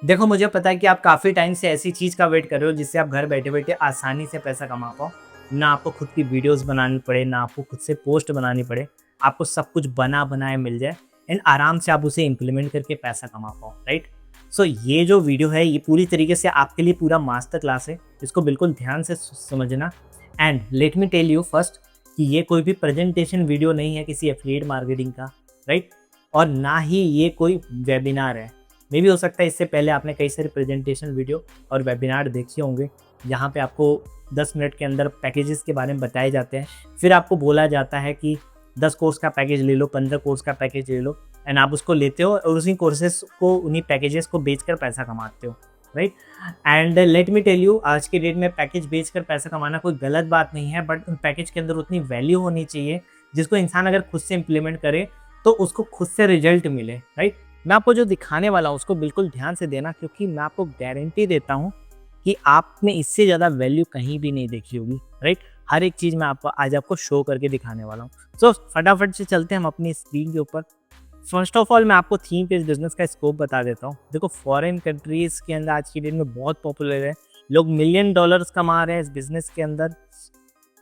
देखो, मुझे पता है कि आप काफ़ी टाइम से ऐसी चीज़ का वेट कर रहे हो जिससे आप घर बैठे-बैठे आसानी से पैसा कमा पाओ। ना आपको खुद की वीडियोज़ बनानी पड़े, ना आपको खुद से पोस्ट बनानी पड़े। आपको सब कुछ बना-बनाया मिल जाए एंड आराम से आप उसे इम्प्लीमेंट करके पैसा कमा पाओ, राइट? सो ये जो वीडियो है ये पूरी तरीके से आपके लिए पूरा मास्टर क्लास है। इसको बिल्कुल ध्यान से समझना and let me tell you first कि ये कोई भी प्रेजेंटेशन वीडियो नहीं है किसी एफिलिएट मार्केटिंग का, राइट? और ना ही ये कोई वेबिनार है। मे भी हो सकता है इससे पहले आपने कई सारे प्रेजेंटेशन वीडियो और वेबिनार देखे होंगे, जहाँ पे आपको 10 मिनट के अंदर पैकेजेस के बारे में बताए जाते हैं। फिर आपको बोला जाता है कि 10 कोर्स का पैकेज ले लो, 15 कोर्स का पैकेज ले लो एंड आप उसको लेते हो और उसी कोर्सेस को, उन्हीं पैकेजेस को बेचकर पैसा कमाते हो, right? And let me tell you, आज के डेट में पैकेज बेचकर पैसा कमाना कोई गलत बात नहीं है, बट उन पैकेज के अंदर उतनी वैल्यू होनी चाहिए जिसको इंसान अगर खुद से इम्प्लीमेंट करे तो उसको खुद से रिजल्ट मिले, राइट? मैं आपको जो दिखाने वाला हूँ उसको बिल्कुल ध्यान से देना, क्योंकि मैं आपको गारंटी देता हूँ कि आपने इससे ज़्यादा वैल्यू कहीं भी नहीं देखी होगी, राइट? हर एक चीज़ मैं आपको शो करके दिखाने वाला हूँ। सो फटाफट से चलते हैं हम अपनी स्क्रीन के ऊपर। फर्स्ट ऑफ ऑल मैं आपको थीम पेज बिजनेस का स्कोप बता देता हूँ। देखो, फॉरेन कंट्रीज़ के अंदर आज की डेट में बहुत पॉपुलर है, लोग मिलियन डॉलर्स कमा रहे हैं इस बिज़नेस के अंदर।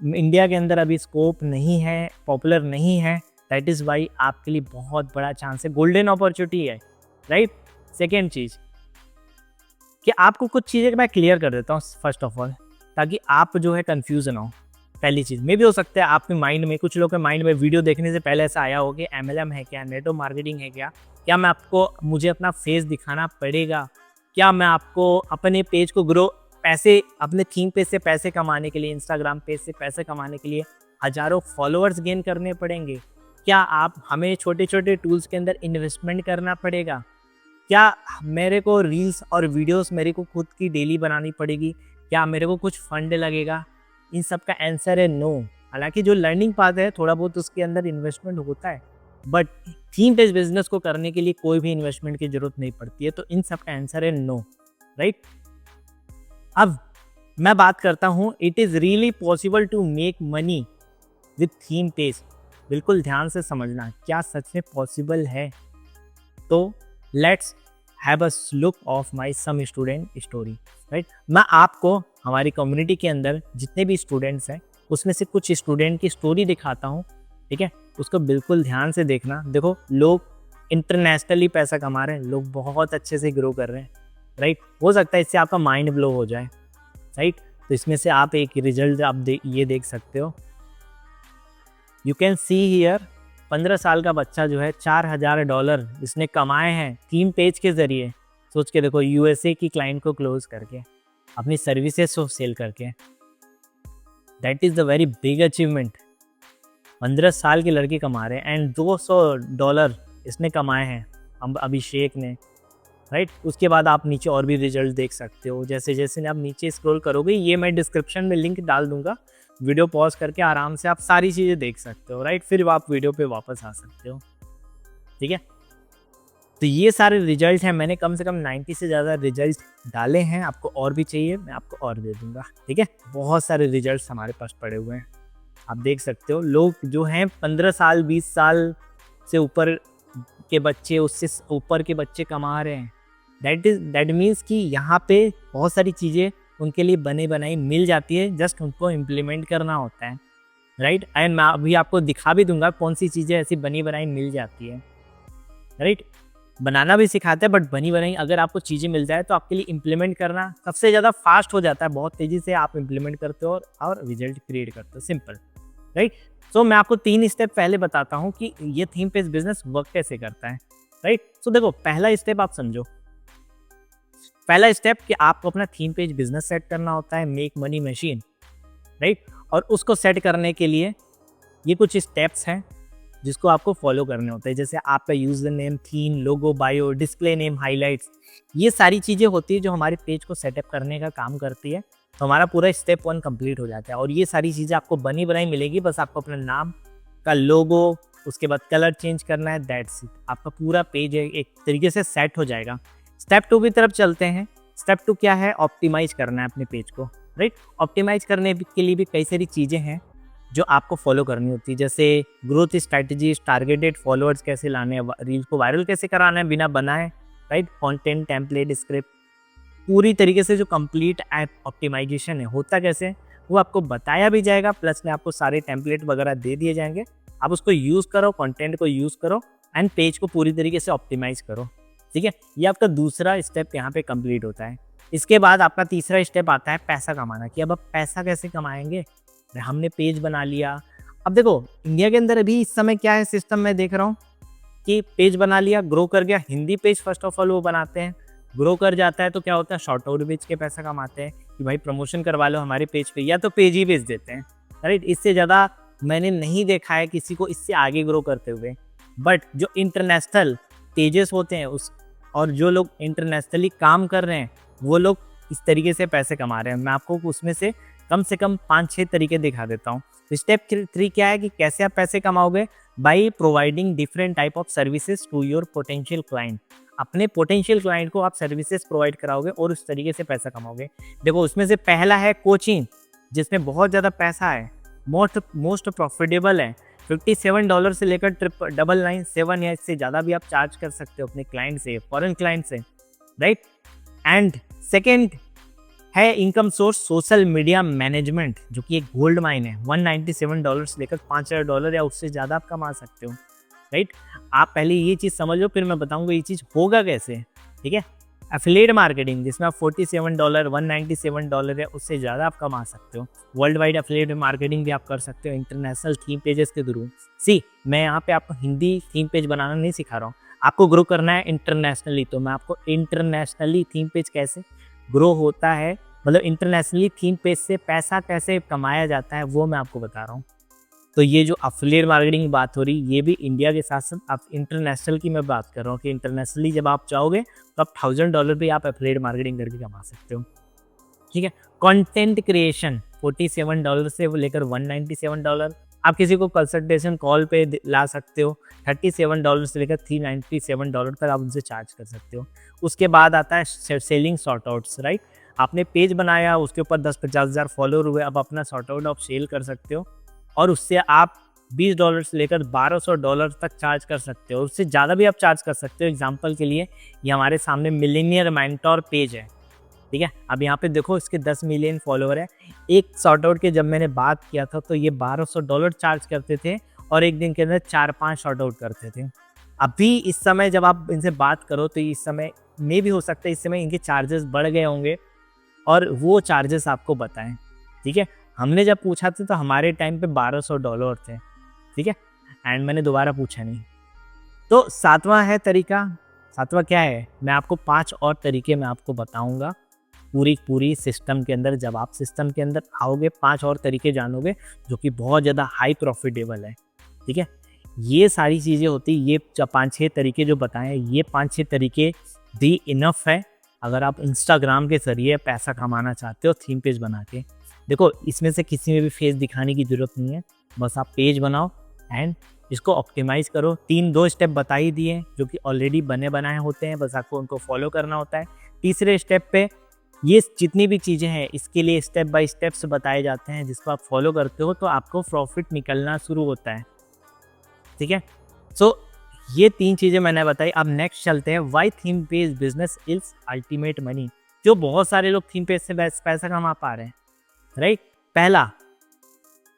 इंडिया के अंदर अभी स्कोप नहीं है, पॉपुलर नहीं है। दैट इज़ वाई आपके लिए बहुत बड़ा चांस है, गोल्डन अपॉर्चुनिटी है, राइट? सेकेंड चीज़ कि आपको कुछ चीज़ें मैं क्लियर कर देता हूँ फर्स्ट ऑफ ऑल, ताकि आप जो है कंफ्यूज ना हो। पहली चीज़, मे भी हो सकता है आपके माइंड में, कुछ लोगों के माइंड में वीडियो देखने से पहले ऐसा आया हो कि MLM है क्या, नेटवर्क मार्केटिंग है क्या मुझे अपना फेस दिखाना पड़ेगा, क्या मैं आपको अपने पेज को ग्रो, पैसे अपने थीम पेज से पैसे कमाने के लिए, इंस्टाग्राम पेज से पैसे कमाने के लिए हज़ारों फॉलोअर्स गेन करने पड़ेंगे, क्या आप हमें छोटे छोटे टूल्स के अंदर इन्वेस्टमेंट करना पड़ेगा, क्या मेरे को रील्स और वीडियोस मेरे को खुद की डेली बनानी पड़ेगी, क्या मेरे को कुछ फंड लगेगा? इन सब का आंसर है नो। हालांकि जो लर्निंग पाथ है थोड़ा बहुत उसके अंदर इन्वेस्टमेंट होता है, बट थीम बेस्ड बिजनेस को करने के लिए कोई भी इन्वेस्टमेंट की जरूरत नहीं पड़ती है। तो इन सब का आंसर है नो, राइट? अब मैं बात करता हूँ, it is really possible to make money with theme page. बिल्कुल ध्यान से समझना, क्या सच में पॉसिबल है? तो let's have a look of my some student story, right? मैं आपको हमारी कम्युनिटी के अंदर जितने भी स्टूडेंट्स हैं उसमें से कुछ स्टूडेंट की स्टोरी दिखाता हूँ, ठीक है? उसको बिल्कुल ध्यान से देखना। देखो, लोग इंटरनेशनली पैसा कमा रहे हैं, लोग बहुत अच्छे से ग्रो कर रहे हैं, राइट? हो सकता है इससे आपका माइंड ब्लो हो जाए, राइट? तो इसमें से आप एक रिजल्ट आप ये देख सकते हो। यू कैन सी हियर, 15 साल का बच्चा जो है $4000 इसने कमाए हैं थीम पेज के ज़रिए। सोच के देखो, USA की क्लाइंट को क्लोज करके, अपनी सर्विसेज को सेल करके। That is the very big achievement. 15 साल के लड़के कमा रहे हैं एंड $200 इसने कमाए हैं अभिषेक ने, राइट? उसके बाद आप नीचे और भी रिजल्ट देख सकते हो। जैसे जैसे आप नीचे स्क्रॉल करोगे, ये मैं डिस्क्रिप्शन में लिंक डाल दूंगा, वीडियो पॉज करके आराम से आप सारी चीज़ें देख सकते हो, राइट? फिर आप वीडियो पे वापस आ सकते हो, ठीक है? तो ये सारे रिजल्ट हैं, मैंने कम से कम 90 से ज़्यादा रिजल्ट डाले हैं। आपको और भी चाहिए, मैं आपको और दे दूंगा, ठीक है? बहुत सारे रिजल्ट हमारे पास पड़े हुए हैं, आप देख सकते हो। लोग जो हैं 15 साल 20 साल से ऊपर के बच्चे, उससे ऊपर के बच्चे कमा रहे हैं। दैट मीन्स कि यहाँ पे बहुत सारी चीज़ें उनके लिए बने बनाई मिल जाती है, जस्ट उनको इम्प्लीमेंट करना होता है, राइट? एंड मैं अभी आपको दिखा भी दूंगा कौन सी चीज़ें ऐसी बनी बनाई मिल जाती है, राइट? बनाना भी सिखाते हैं, बट बनी बनाई अगर आपको चीज़ें मिल जाए तो आपके लिए इम्प्लीमेंट करना सबसे ज़्यादा फास्ट हो जाता है। बहुत तेज़ी से आप इम्प्लीमेंट करते हो और रिजल्ट क्रिएट करते हो, सिंपल, राइट? सो मैं आपको 3 स्टेप पहले बताता हूँ कि ये थीम पेज बिजनेस वर्क कैसे करता है, राइट? सो देखो, पहला स्टेप आप समझो। पहला स्टेप कि आपको अपना थीम पेज बिजनेस सेट करना होता है, मेक मनी मशीन, राइट? और उसको सेट करने के लिए ये कुछ स्टेप्स हैं जिसको आपको फॉलो करने होते हैं। जैसे आपका यूजर नेम, थीम, लोगो, बायो, डिस्प्ले नेम, हाइलाइट्स, ये सारी चीज़ें होती है जो हमारे पेज को सेटअप करने का काम करती है। तो हमारा पूरा स्टेप 1 कंप्लीट हो जाता है और ये सारी चीज़ें आपको बनी बनाई मिलेगी। बस आपको अपना नाम का लोगो, उसके बाद कलर चेंज करना है, दैट्स इट। आपका पूरा पेज एक तरीके से सेट हो जाएगा। स्टेप 2 की तरफ चलते हैं। स्टेप 2 क्या है? ऑप्टिमाइज करना है अपने पेज को, राइट? ऑप्टिमाइज करने के लिए भी कई सारी चीज़ें हैं जो आपको फॉलो करनी होती है, जैसे ग्रोथ स्ट्रैटेजी, टारगेटेड फॉलोअर्स कैसे लाने हैं, रील्स को वायरल कैसे कराना है बिना बनाए, राइट। कंटेंट, टेम्पलेट, स्क्रिप्ट, पूरी तरीके से जो कंप्लीट ऐप ऑप्टिमाइजेशन है होता कैसे है, वो आपको बताया भी जाएगा, प्लस में आपको सारे टेम्पलेट वगैरह दे दिए जाएंगे। आप उसको यूज़ करो, कंटेंट को यूज़ करो एंड पेज को पूरी तरीके से ऑप्टिमाइज करो। ठीक है, ये आपका दूसरा स्टेप यहाँ पे कंप्लीट होता है। इसके बाद आपका तीसरा स्टेप आता है पैसा कमाना, कि अब आप पैसा कैसे कमाएंगे। हमने पेज बना लिया। अब देखो इंडिया के अंदर अभी इस समय क्या है सिस्टम, मैं देख रहा हूँ कि पेज बना लिया, ग्रो कर गया, Hindi page first of all वो बनाते हैं, ग्रो कर जाता है तो क्या होता है, शॉर्ट आउट बेच के पैसा कमाते हैं कि भाई प्रमोशन करवा लो हमारे पेज पे, या तो पेज ही बेच देते हैं। राइट, इससे ज़्यादा मैंने नहीं देखा है किसी को इससे आगे ग्रो करते हुए। बट जो इंटरनेशनल पेजेस होते हैं उस, और जो लोग इंटरनेशनली काम कर रहे हैं वो लोग इस तरीके से पैसे कमा रहे हैं। मैं आपको उसमें से कम 5-6 तरीके दिखा देता हूँ। तो स्टेप 3 क्या है कि कैसे आप पैसे कमाओगे, by providing different type of services to your potential client. अपने पोटेंशियल क्लाइंट को आप सर्विसेज प्रोवाइड कराओगे और उस तरीके से पैसा कमाओगे। देखो उसमें से पहला है कोचिंग, जिसमें बहुत ज़्यादा पैसा है, मोस्ट प्रॉफिटेबल है। $57 से लेकर 999 या इससे ज़्यादा भी आप चार्ज कर सकते हो अपने क्लाइंट से, फॉरेन क्लाइंट से। राइट, एंड सेकेंड है income source social media management, जो कि एक गोल्ड माइन है। $197 से लेकर $5000 या उससे ज़्यादा आप कमा सकते हो। राइट, आप पहले ये चीज़ समझ लो, फिर मैं बताऊंगा ये चीज़ होगा कैसे। ठीक है, एफिलिएट मार्केटिंग, जिसमें आप $47, $197 या उससे ज़्यादा आप कमा सकते हो। वर्ल्ड वाइड एफिलिएट मार्केटिंग भी आप कर सकते हो इंटरनेशनल थीम पेजेस के थ्रू। मैं यहाँ पे आपको हिंदी थीम पेज बनाना नहीं सिखा रहा हूँ, आपको ग्रो करना है इंटरनेशनली। तो मैं आपको इंटरनेशनली थीम पेज कैसे ग्रो होता है, मतलब इंटरनेशनली थीम पेज से पैसा कैसे कमाया जाता है, वो मैं आपको बता रहा हूँ। तो ये जो एफिलिएट मार्केटिंग की बात हो रही, ये भी इंडिया के साथ साथ आप इंटरनेशनल की मैं बात कर रहा हूँ कि इंटरनेशनली जब आप चाहोगे तो आप $1000 भी आप एफिलिएट मार्केटिंग करके कमा सकते हो। ठीक है, कंटेंट क्रिएशन $47 से लेकर $197, आप किसी को कंसल्टेशन कॉल पे ला सकते हो। $37 से लेकर $397 तक आप उनसे चार्ज कर सकते हो। उसके बाद आता है सेलिंग शॉर्ट आउट्स। राइट, आपने पेज बनाया, उसके ऊपर 10-50 हज़ार फॉलोअर हुए, अब अपना शॉर्ट आउट आप सेल कर सकते हो और उससे आप $20 से लेकर $1200 तक चार्ज कर सकते हो। उससे ज़्यादा भी आप चार्ज कर सकते हो। एग्जाम्पल के लिए ये हमारे सामने मिलेनियर मेंटोर पेज है। ठीक है, अब यहाँ पे देखो इसके 10 मिलियन फॉलोअर है। एक शॉर्ट आउट के जब मैंने बात किया था तो ये $1200 चार्ज करते थे और एक दिन के अंदर 4-5 शॉर्ट आउट करते थे। अभी इस समय जब आप इनसे बात करो तो इस समय में भी हो सकता है इस समय इनके चार्जेस बढ़ गए होंगे और वो चार्जेस आपको बताएं। ठीक है, हमने जब पूछा था तो हमारे टाइम पे $1200 थे। ठीक है, एंड मैंने दोबारा पूछा नहीं। तो सातवां है तरीका, सातवां क्या है, मैं आपको 5 और तरीके मैं आपको बताऊंगा पूरी सिस्टम के अंदर। जब आप सिस्टम के अंदर आओगे 5 और तरीके जानोगे जो कि बहुत ज़्यादा हाई प्रॉफिटेबल है। ठीक है, ये सारी चीज़ें होती, ये 5-6 तरीके जो बताएं, ये 5-6 तरीके भी इनफ है अगर आप इंस्टाग्राम के जरिए पैसा कमाना चाहते हो थीम पेज बना के। देखो इसमें से किसी में भी फेस दिखाने की ज़रूरत नहीं है, बस आप पेज बनाओ एंड इसको ऑप्टिमाइज़ करो। 3-2 स्टेप बता ही दिए जो कि ऑलरेडी बने बनाए होते हैं, बस आपको उनको फॉलो करना होता है। तीसरे स्टेप पे ये जितनी भी चीज़ें हैं इसके लिए स्टेप बाय स्टेप्स बताए जाते हैं, जिसको आप फॉलो करते हो तो आपको प्रॉफिट निकलना शुरू होता है। ठीक है, सो ये 3 चीज़ें मैंने बताई। अब नेक्स्ट चलते हैं, why theme page business is ultimate money. जो बहुत सारे लोग थीम पेज से पैसा कमा पा रहे हैं। राइट, पहला,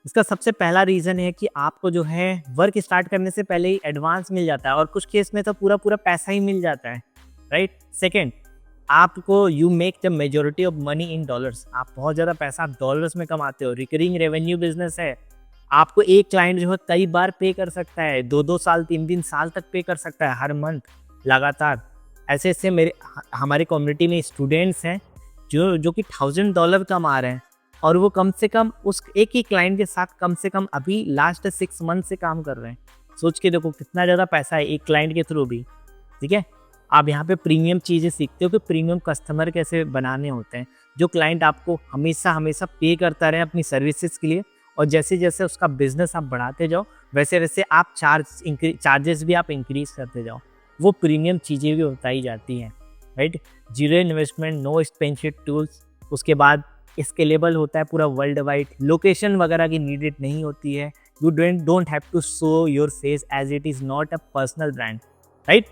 इसका सबसे पहला रीज़न है कि आपको जो है वर्क स्टार्ट करने से पहले ही एडवांस मिल जाता है और कुछ केस में तो पूरा पैसा ही मिल जाता है। राइट, सेकेंड, आपको you make the majority of money in dollars. आप बहुत ज़्यादा पैसा डॉलर्स में कमाते हो। रिकरिंग रेवेन्यू बिजनेस है, आपको एक क्लाइंट जो है कई बार पे कर सकता है, 2-2 साल 3-3 साल तक पे कर सकता है हर मंथ लगातार। ऐसे हमारे कम्युनिटी में स्टूडेंट्स हैं जो कि $1000 कमा रहे हैं और वो कम से कम उस एक ही क्लाइंट के साथ कम से कम अभी लास्ट 6 मंथ से काम कर रहे हैं। सोच के देखो कितना ज़्यादा पैसा है एक क्लाइंट के थ्रू भी। ठीक है, आप यहाँ पे प्रीमियम चीज़ें सीखते हो कि प्रीमियम कस्टमर कैसे बनाने होते हैं, जो क्लाइंट आपको हमेशा पे करता रहे अपनी सर्विसेज के लिए, और जैसे जैसे उसका बिजनेस आप बढ़ाते जाओ वैसे वैसे आप चार्जेस भी आप इंक्रीज करते जाओ, वो प्रीमियम चीज़ें भी बताई जाती हैं। Right, zero investment, no expensive tools. उसके बाद स्केलेबल होता है पूरा वर्ल्ड वाइड, लोकेशन वगैरह की नीडेड नहीं होती है। You don't have to show your face as it is not a personal brand. Right,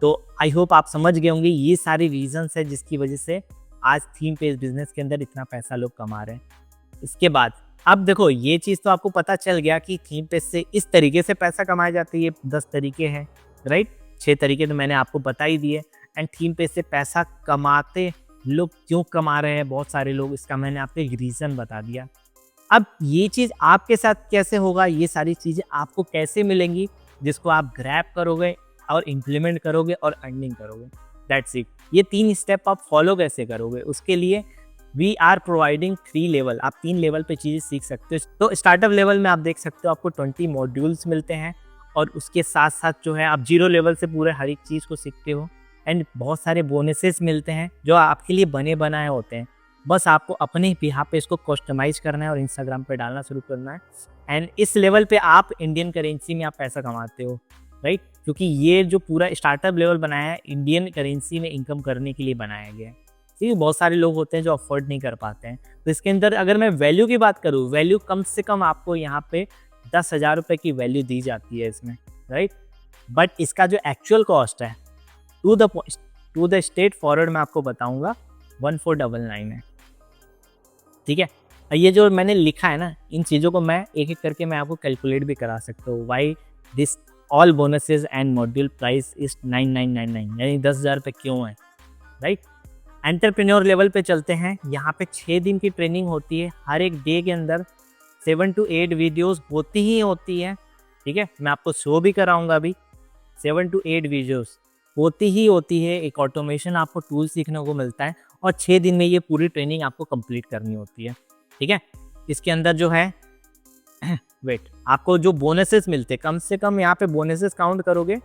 तो आई होप आप समझ गए होंगे ये सारी रीजंस है जिसकी वजह से आज थीम बेस्ड बिजनेस के अंदर इतना पैसा लोग कमा रहे हैं। इसके बाद अब देखो ये चीज़ तो आपको पता चल गया कि थीम पेज से इस तरीके से पैसा कमाया जाता है। ये 10 तरीके हैं, राइट। 6 तरीके तो मैंने आपको बता ही दिए। एंड थीम पेज से पैसा कमाते लोग क्यों कमा रहे हैं बहुत सारे लोग, इसका मैंने आपको एक रीज़न बता दिया। अब ये चीज़ आपके साथ कैसे होगा, ये सारी चीज़ें आपको कैसे मिलेंगी, जिसको आप ग्रैब करोगे और इम्प्लीमेंट करोगे और अर्निंग करोगे, दैट्स इट। ये 3 स्टेप आप फॉलो कैसे करोगे, उसके लिए वी आर प्रोवाइडिंग 3 लेवल। आप 3 लेवल पे चीज़ें सीख सकते हो। तो स्टार्टअप लेवल में आप देख सकते हो आपको 20 मॉड्यूल्स मिलते हैं और उसके साथ साथ जो है आप 0 लेवल से पूरे हर एक चीज़ को सीखते हो। एंड बहुत सारे बोनसेस मिलते हैं जो आपके लिए बने बनाए होते हैं। बस आपको अपने बिहाफ पे इसको कस्टमाइज़ करना है और इंस्टाग्राम पे डालना शुरू करना है। एंड इस लेवल पे आप इंडियन करेंसी में आप पैसा कमाते हो, राइट। क्योंकि ये जो पूरा स्टार्टअप लेवल बनाया है इंडियन करेंसी में इनकम करने के लिए बनाया गया है। ठीक है, बहुत सारे लोग होते हैं जो अफोर्ड नहीं कर पाते हैं। तो इसके अंदर अगर मैं वैल्यू की बात करूँ, वैल्यू कम से कम आपको यहाँ पे 10,000 रुपये की वैल्यू दी जाती है इसमें, राइट। बट इसका जो एक्चुअल कॉस्ट है टू द स्ट्रेट फॉरवर्ड मैं आपको बताऊंगा 1499 है, ठीक है। ये जो मैंने लिखा है ना, इन चीज़ों को मैं एक एक करके मैं आपको कैलकुलेट भी करा सकता हूँ। Why this all bonuses and module price is 9999, यानी 10,000 रुपये क्यों है, राइट। एंटरप्रेन्योर लेवल पे चलते हैं। यहाँ पे 6 दिन की ट्रेनिंग होती है। हर एक डे के अंदर 7 to 8 वीडियोस होती ही होती है, ठीक है। मैं आपको शो भी कराऊंगा अभी। 7 to 8 वीडियोस होती ही होती है। एक ऑटोमेशन आपको टूल सीखने को मिलता है और 6 दिन में ये पूरी ट्रेनिंग आपको कंप्लीट करनी होती है, ठीक है। इसके अंदर जो है वेट आपको जो बोनसेस मिलते हैं, कम से कम यहाँ पे बोनसेस काउंट करोगे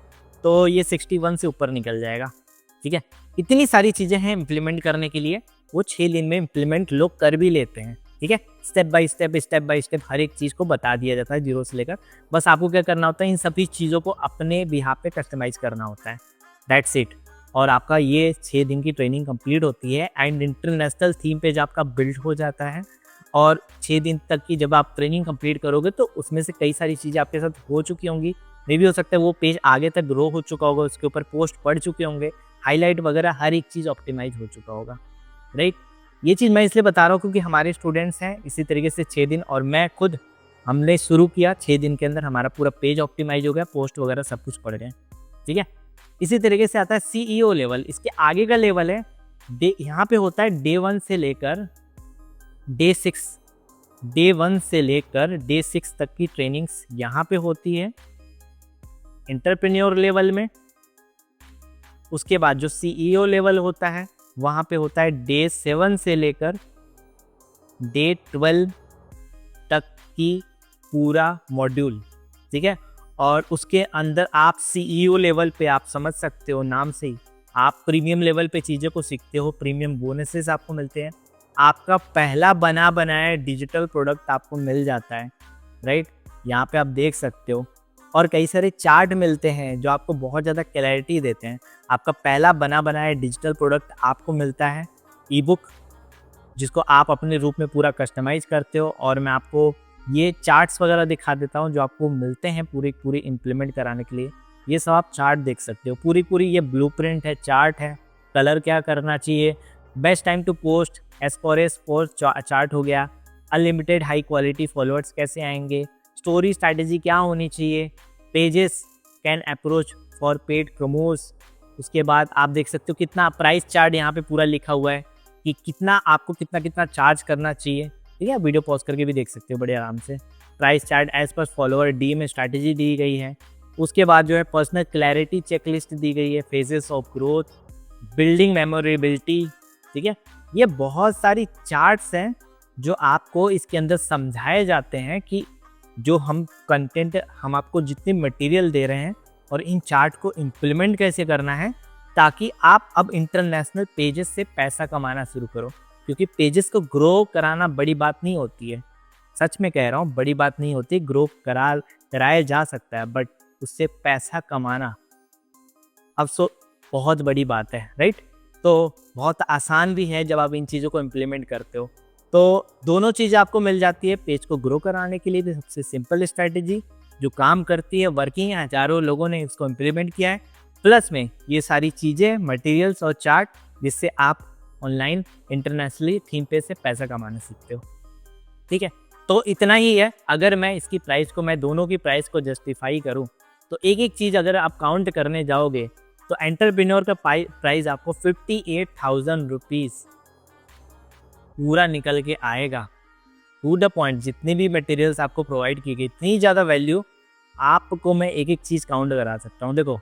तो ये 61 से ऊपर निकल जाएगा, ठीक है। इतनी सारी चीज़ें हैं इम्प्लीमेंट करने के लिए, वो 6 दिन में इम्प्लीमेंट लोग कर भी लेते हैं, ठीक है। स्टेप बाय स्टेप हर एक चीज़ को बता दिया जाता है 0 से लेकर। बस आपको क्या करना होता है, इन सभी चीज़ों को अपने बिहाफ पे कस्टमाइज़ करना होता है, दैट्स इट। और आपका ये 6 दिन की ट्रेनिंग कंप्लीट होती है एंड इंटरनेशनल थीम पेज आपका बिल्ड हो जाता है। और 6 दिन तक की जब आप ट्रेनिंग कंप्लीट करोगे तो उसमें से कई सारी चीज़ें आपके साथ हो चुकी होंगी। मे भी हो सकता है वो पेज आगे तक ग्रो हो चुका होगा, उसके ऊपर पोस्ट पड़ चुके होंगे, हाईलाइट वगैरह हर एक चीज़ ऑप्टिमाइज हो चुका होगा, राइट। ये चीज़ मैं इसलिए बता रहा हूँ क्योंकि हमारे स्टूडेंट्स हैं इसी तरीके से 6 दिन, और मैं खुद हमने शुरू किया 6 दिन के अंदर हमारा पूरा पेज ऑप्टिमाइज हो गया, पोस्ट वगैरह सब कुछ पड़ गए, ठीक है। इसी तरीके से आता है CEO लेवल। इसके आगे का लेवल है यहाँ पे होता है डे 1 से लेकर डे 6 तक की ट्रेनिंग्स यहाँ पे होती है एंटरप्रेन्योर लेवल में। उसके बाद जो CEO लेवल होता है वहाँ पे होता है डे 7 से लेकर डे 12 तक की पूरा मॉड्यूल, ठीक है। और उसके अंदर आप CEO लेवल पे आप समझ सकते हो नाम से ही, आप प्रीमियम लेवल पे चीज़ों को सीखते हो, प्रीमियम बोनसेस आपको मिलते हैं, आपका पहला बना बनाया डिजिटल प्रोडक्ट आपको मिल जाता है, राइट। यहाँ पे आप देख सकते हो, और कई सारे चार्ट मिलते हैं जो आपको बहुत ज़्यादा क्लैरिटी देते हैं। आपका पहला बना बनाया डिजिटल प्रोडक्ट आपको मिलता है ई बुक, जिसको आप अपने रूप में पूरा कस्टमाइज करते हो। और मैं आपको ये चार्ट्स वगैरह दिखा देता हूँ जो आपको मिलते हैं पूरी इम्प्लीमेंट कराने के लिए। ये सब आप चार्ट देख सकते हो, पूरी ये ब्लूप्रिंट है, चार्ट है, कलर क्या करना चाहिए, best time to post, as post chart हो गया, अनलिमिटेड हाई क्वालिटी फॉलोअर्स कैसे आएंगे, स्टोरी स्ट्रैटेजी क्या होनी चाहिए, pages can approach for paid promos. उसके बाद आप देख सकते हो कितना प्राइस चार्ट यहाँ पे पूरा लिखा हुआ है कि कितना आपको कितना चार्ज करना चाहिए, ठीक है। वीडियो पॉज करके भी देख सकते हो बड़े आराम से। Price chart as per follower डी में स्ट्रैटेजी दी गई है। उसके बाद जो है पर्सनल क्लैरिटी चेकलिस्ट दी गई है, फेजेस ऑफ ग्रोथ, बिल्डिंग मेमोरेबिलिटी, ठीक है। ये बहुत सारी चार्ट्स हैं जो आपको इसके अंदर समझाए जाते हैं कि जो हम कंटेंट हम आपको जितनी मटेरियल दे रहे हैं और इन चार्ट को इम्प्लीमेंट कैसे करना है, ताकि आप अब इंटरनेशनल पेजेस से पैसा कमाना शुरू करो। क्योंकि पेजेस को ग्रो कराना बड़ी बात नहीं होती है, सच में कह रहा हूँ, बड़ी बात नहीं होती। ग्रो कराया जा सकता है, बट उससे पैसा कमाना अब बहुत बड़ी बात है, राइट। तो बहुत आसान भी है जब आप इन चीज़ों को इम्प्लीमेंट करते हो। तो दोनों चीज़ आपको मिल जाती है। पेज को ग्रो कराने के लिए भी सबसे सिंपल स्ट्रैटेजी जो काम करती है, वर्किंग है, हज़ारों लोगों ने इसको इम्प्लीमेंट किया है। प्लस में ये सारी चीज़ें, मटेरियल्स और चार्ट, जिससे आप ऑनलाइन इंटरनेशनली थीम पे से पैसा कमाना सीखते हो। ठीक है, तो इतना ही है। अगर मैं इसकी प्राइस को, मैं दोनों की प्राइस को जस्टिफाई करूं, तो एक एक चीज़ अगर आप काउंट करने जाओगे तो एंटरप्रेन्योर का प्राइस आपको 58,000 रुपीज़ पूरा निकल के आएगा। टू द पॉइंट, जितनी भी मटेरियल्स आपको प्रोवाइड की गई, इतनी ज़्यादा वैल्यू, आपको मैं एक एक चीज़ काउंट करा सकता हूँ। देखो,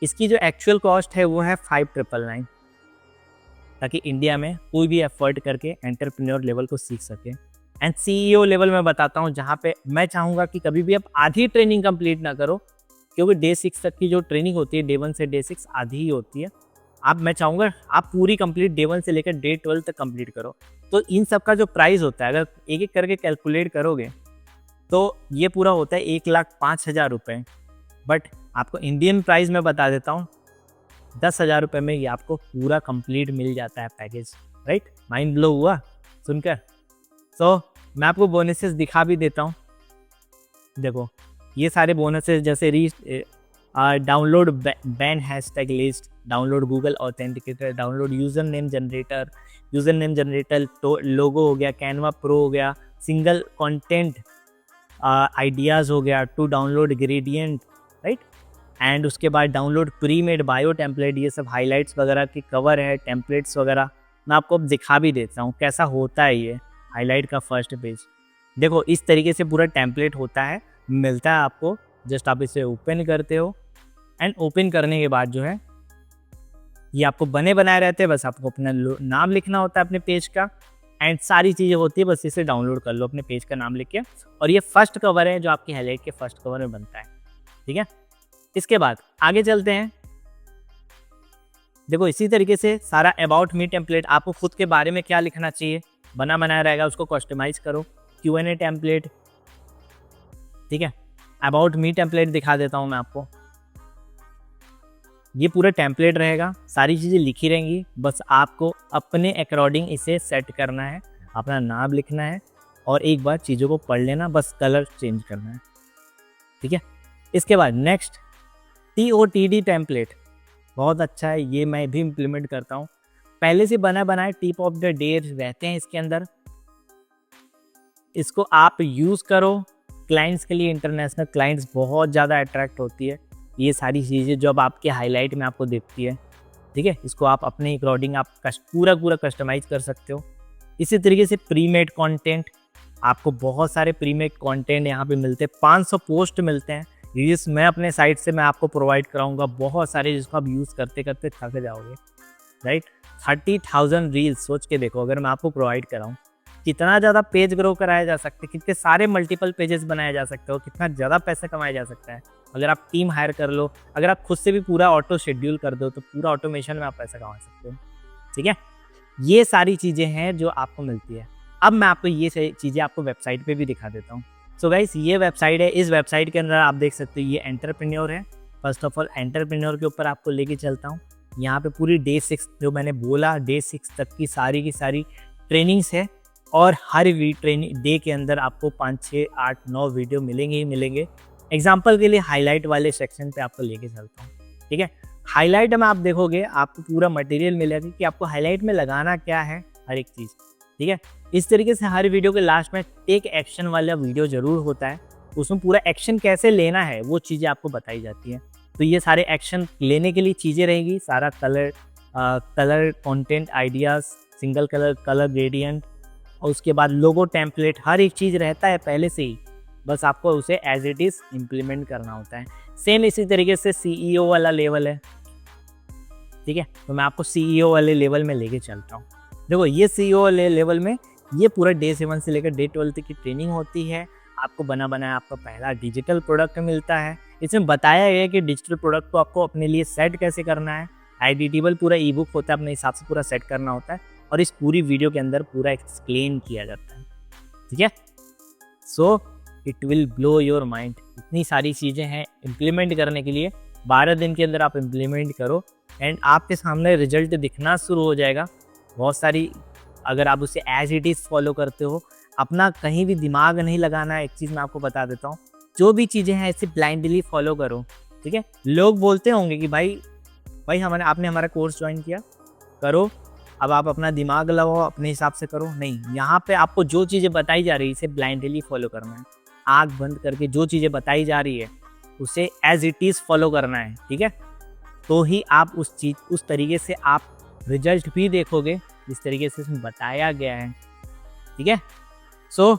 इसकी जो एक्चुअल कॉस्ट है वो है 5,999, ताकि इंडिया में कोई भी एफर्ट करके एंटरप्रेन्योर लेवल को सीख सके। एंड CEO लेवल में बताता हूँ, जहाँ पे मैं चाहूँगा कि कभी भी आप आधी ट्रेनिंग कंप्लीट ना करो, क्योंकि डे 6 तक की जो ट्रेनिंग होती है, डे 1 से डे 6 आधी ही होती है। मैं चाहूँगा आप पूरी कंप्लीट डे 1 से लेकर डे 12 तक कंप्लीट करो। तो इन सब का जो प्राइस होता है, अगर एक एक करके कैलकुलेट करोगे तो ये पूरा होता है 1,05,000 रुपये। बट आपको इंडियन प्राइस में बता देता हूँ, 10,000 रुपये में ये आपको पूरा कंप्लीट मिल जाता है पैकेज। राइट, माइंड ब्लो हुआ सुनकर। तो मैं आपको बोनसेस दिखा भी देता हूँ। देखो, ये सारे बोनसेस जैसे download ban hashtag list, download Google authenticator, download user name generator तो लोगो हो गया, कैनवा प्रो हो गया, सिंगल कंटेंट आइडियाज़ हो गया, to download gradient, right. And उसके बाद download pre made bio template, ये सब हाइलाइट्स वगैरह की कवर है, टेम्पलेट्स वगैरह। मैं आपको अब दिखा भी देता हूँ कैसा होता है ये हाईलाइट का फर्स्ट पेज। देखो, इस तरीके से पूरा टेम्पलेट होता है, मिलता है आपको। जस्ट आप इसे ओपन करते हो एंड ओपन करने के बाद जो है ये आपको बने बनाए रहते हैं। बस आपको अपना नाम लिखना होता है अपने पेज का, एंड सारी चीज़ें होती है। बस इसे डाउनलोड कर लो अपने पेज का नाम लिख के, और ये फर्स्ट कवर है जो आपकी हाईलाइट के फर्स्ट कवर में बनता है। ठीक है, इसके बाद आगे चलते हैं। देखो, इसी तरीके से सारा अबाउट मी टेम्पलेट, आपको खुद के बारे में क्या लिखना चाहिए बना बनाया रहेगा, उसको कस्टमाइज करो। Q&A टेम्पलेट, ठीक है। अबाउट मी टेम्पलेट दिखा देता हूँ मैं आपको। ये पूरा टेम्पलेट रहेगा, सारी चीज़ें लिखी रहेंगी, बस आपको अपने अकॉर्डिंग इसे सेट करना है, अपना नाम लिखना है और एक बार चीज़ों को पढ़ लेना, बस कलर चेंज करना है। ठीक है, इसके बाद नेक्स्ट TOTD टेम्पलेट, बहुत अच्छा है, ये मैं भी इम्प्लीमेंट करता हूँ। पहले से बना बनाए टिप ऑफ द डे रहते हैं इसके अंदर, इसको आप यूज़ करो क्लाइंट्स के लिए। इंटरनेशनल क्लाइंट्स बहुत ज़्यादा अट्रैक्ट होती है ये सारी चीज़ें जो अब आपके हाईलाइट में आपको दिखती है। ठीक है, इसको आप अपने अकॉर्डिंग आप पूरा कस्टमाइज कर सकते हो। इसी तरीके से प्री मेड कॉन्टेंट, आपको बहुत सारे प्री मेड कॉन्टेंट यहाँ पे मिलते हैं, 500 पोस्ट मिलते हैं। रील्स मैं अपने साइट से मैं आपको प्रोवाइड कराऊंगा बहुत सारे, जिसको आप यूज़ करते करते थक जाओगे। राइट, 30,000 रील्स, सोच के देखो, अगर मैं आपको प्रोवाइड कराऊं, कितना ज़्यादा पेज ग्रो कराया जा सकता है, कितने सारे मल्टीपल पेजेस बनाए जा सकते हो, कितना ज़्यादा पैसा कमाया जा सकता है अगर आप टीम हायर कर लो। अगर आप खुद से भी पूरा ऑटो शेड्यूल कर दो तो पूरा ऑटोमेशन में आप पैसा कमा सकते हो। ठीक है, ये सारी चीज़ें हैं जो आपको मिलती है। अब मैं आपको ये चीज़ें आपको वेबसाइट पे भी दिखा देता हूँ। सो गाइस, ये वेबसाइट है, इस वेबसाइट के अंदर आप देख सकते हो ये एंटरप्रेन्योर है। फर्स्ट ऑफ ऑल एंटरप्रेन्योर के ऊपर आपको लेके चलता हूँ। यहाँ पे पूरी डे 6 जो मैंने बोला, डे 6 तक की सारी ट्रेनिंग्स है, और हर ट्रेनिंग डे के अंदर आपको 5, 6, 8, 9 वीडियो मिलेंगे ही मिलेंगे। एग्जाम्पल के लिए हाईलाइट वाले सेक्शन पे आपको लेके चलता हूँ। ठीक है, हाईलाइट में आप देखोगे आपको पूरा मटेरियल मिलेगा कि आपको हाईलाइट में लगाना क्या है, हर एक चीज़। ठीक है, इस तरीके से हर वीडियो के लास्ट में टेक एक्शन वाला वीडियो ज़रूर होता है, उसमें पूरा एक्शन कैसे लेना है वो चीज़ें आपको बताई जाती हैं। तो ये सारे एक्शन लेने के लिए चीज़ें रहेगी, सारा colour content ideas, single colour gradient, और उसके बाद लोगो टेम्पलेट, हर एक चीज़ रहता है पहले से ही, बस आपको उसे एज इट इज़ इम्प्लीमेंट करना होता है। सेम इसी तरीके से CEO वाला लेवल है। ठीक है, तो मैं आपको CEO वाले लेवल में लेके चलता हूँ। देखो, ये CEO वाले लेवल में ये पूरा डे 7 से लेकर डे 12 तक की ट्रेनिंग होती है। आपको बना बनाया आपका पहला डिजिटल प्रोडक्ट मिलता है। इसमें बताया गया है कि डिजिटल प्रोडक्ट को आपको अपने लिए सेट कैसे करना है। एडिटेबल पूरा ई-बुक होता है, अपने हिसाब से पूरा सेट करना होता है, और इस पूरी वीडियो के अंदर पूरा एक्सप्लेन किया जाता है। ठीक है, so it will blow your mind. इतनी सारी चीज़ें हैं इम्प्लीमेंट करने के लिए। 12 दिन के अंदर आप इम्प्लीमेंट करो एंड आपके सामने रिजल्ट दिखना शुरू हो जाएगा। बहुत सारी, अगर आप उसे एज इट इज़ फॉलो करते हो, अपना कहीं भी दिमाग नहीं लगाना है। एक चीज़ मैं आपको बता देता हूँ, जो भी चीज़ें हैं इसे ब्लाइंडली फॉलो करो, ठीक है। लोग बोलते होंगे कि भाई हमने आपने हमारा कोर्स ज्वाइन किया, करो, अब आप अपना दिमाग लगाओ, अपने हिसाब से करो। नहीं, यहाँ पे आपको जो चीज़ें बताई जा रही है इसे ब्लाइंडली फॉलो करना है। आँख बंद करके जो चीज़ें बताई जा रही है उसे एज इट इज़ फॉलो करना है, ठीक है। तो ही आप उस तरीके से आप रिजल्ट भी देखोगे जिस तरीके से इसमें बताया गया है, ठीक है। सो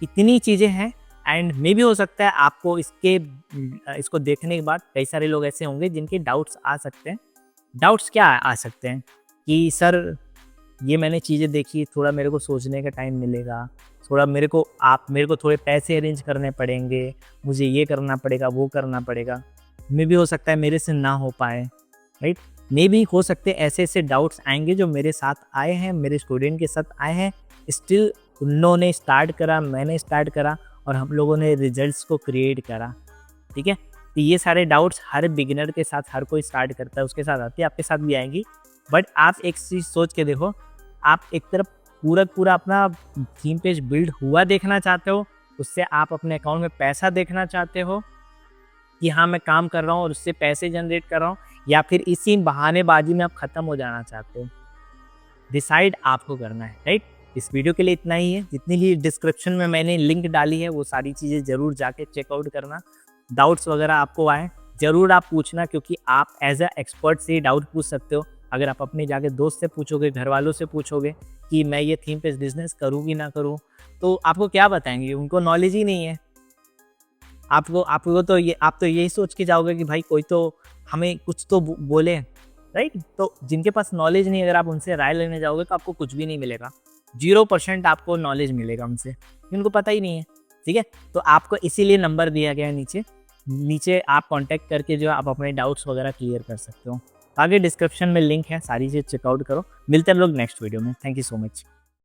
इतनी चीज़ें हैं एंड मे भी हो सकता है आपको इसको देखने के बाद कई सारे लोग ऐसे होंगे जिनके डाउट्स आ सकते हैं। डाउट्स क्या आ सकते हैं कि सर ये मैंने चीज़ें देखी, थोड़ा मेरे को सोचने का टाइम मिलेगा, थोड़ा मेरे को थोड़े पैसे अरेंज करने पड़ेंगे, मुझे ये करना पड़ेगा, वो करना पड़ेगा। मे भी हो सकता है मेरे से ना हो पाए, राइट। मे भी हो सकते ऐसे ऐसे डाउट्स आएंगे जो मेरे साथ आए हैं, मेरे स्टूडेंट के साथ आए हैं। स्टिल उन्होंने स्टार्ट करा, मैंने स्टार्ट करा और हम लोगों ने रिजल्ट्स को क्रिएट करा, ठीक है। तो ये सारे डाउट्स हर बिगिनर के साथ हर कोई स्टार्ट करता है, उसके साथ आती है, आपके साथ भी आएंगी। बट आप एक चीज़ सोच के देखो, आप एक तरफ पूरा अपना थीम पेज बिल्ड हुआ देखना चाहते हो, उससे आप अपने अकाउंट में पैसा देखना चाहते हो कि हाँ मैं काम कर रहा हूँ और उससे पैसे जनरेट कर रहा हूँ, या फिर इसी बहानेबाजी में आप ख़त्म हो जाना चाहते हो। डिसाइड आपको करना है, राइट। इस वीडियो के लिए इतना ही है। जितनी भी डिस्क्रिप्शन में मैंने लिंक डाली है वो सारी चीज़ें ज़रूर जाके चेकआउट करना। डाउट्स वगैरह आपको आए ज़रूर आप पूछना, क्योंकि आप एज अ एक्सपर्ट से डाउट पूछ सकते हो। अगर आप अपने जाके दोस्त से पूछोगे, घर वालों से पूछोगे कि मैं ये थीम पे बिजनेस करूँ कि ना करूँ, तो आपको क्या बताएंगे, उनको नॉलेज ही नहीं है। आपको तो आप तो यही सोच के जाओगे कि भाई कोई तो हमें कुछ तो बोले, राइट। तो जिनके पास नॉलेज नहीं, अगर आप उनसे राय लेने जाओगे तो आपको कुछ भी नहीं मिलेगा। 0% आपको नॉलेज मिलेगा उनसे, उनको पता ही नहीं है, ठीक है। तो आपको इसीलिए नंबर दिया गया है नीचे आप कांटेक्ट करके जो आप अपने डाउट्स वगैरह क्लियर कर सकते हो। आगे डिस्क्रिप्शन में लिंक है, सारी चीज़ चेकआउट करो। मिलते हैं लोग नेक्स्ट वीडियो में। Thank you so much.